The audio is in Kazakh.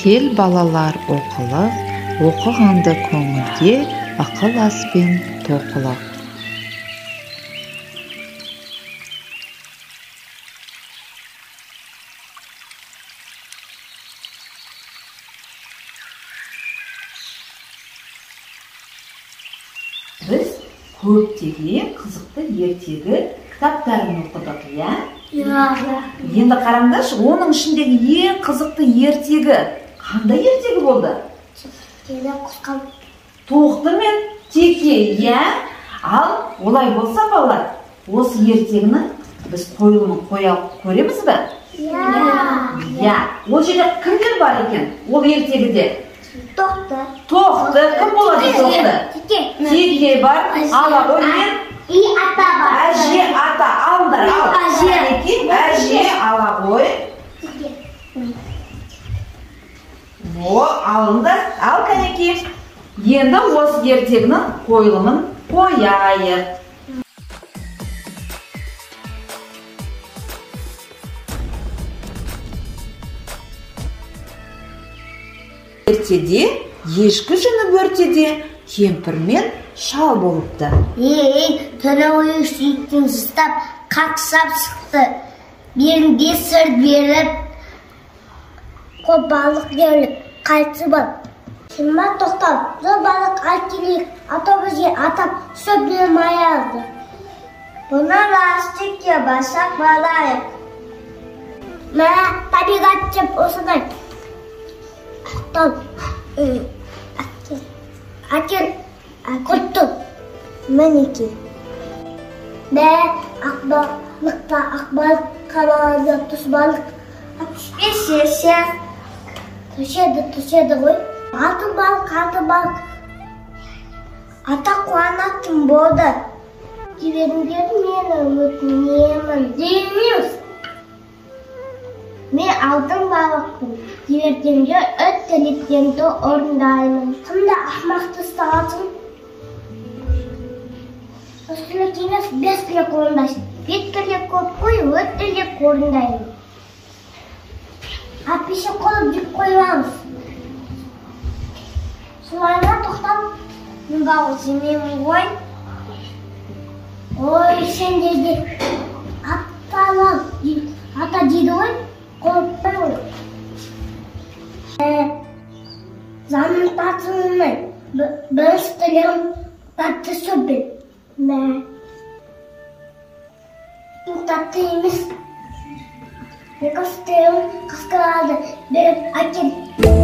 Кел балалар оқылық, оқығанды көңілге, ақыл аспен тоқылық. Біз көптеген қызықты ертегі кітаптарын оқыдық, иә? Енді қараңдаршы, оның ішіндегі ең қызықты ертегі қандай ертегі болды? Тоқты мен теке, иә? Ал олай болса балалар, осы ертегіні біз қойылымын көреміз бе? Иә. Ол жерде кімдер бар екен? Ол ертегіде? Тоқты. Кім болады тоқты? Теке бар, ала ғой мен. Ата бар. Әже, ата, алыңдар, ал. Әже, ала ғой. Алыңдар, ал кәнеке. Енді осы ертегінің қойылымын қояйық. Ертеде ешкі жүні өртеде кемпір мен шал болыпты. Түні ойы сүйіктің зыстап қақсап шықты. Берінде сыр беріп, қол балық келіп, қайтсы бол. Шынма тоқтал, зор балық ат келейік, атобызге атап сөбіне май алды. Бұнан ластикке басақ балайық. Мә, табиғат деп осынай. Акен құттың мінеке. Бә ақбалықта ақбалық, қамалында тұз балық. Әпішпесе түшеді ғой. Алтын балық. Ата қуанатын болды. Жіберіңдер мені өтінемін дейміз. Мен алтын балықпын. Жібердемде өт тілектерімді орындаймын. Кімді ақмақты ұстағансың? Үстілі кеңес 5 тілек орындайсың. 5 тілек көп қой, өт тілек орындаймын. Апеші қолып жүк қоймаңыз. Солайына тоқтап, мен бағы жемеймін ғой. Ой, сен деде ата дейді ғой. Қолыппын. Замын татынымын. Бірінші тілегім татты сөбіл. Татты емес. Екінші тілегім қасқырады. Беріп әкел.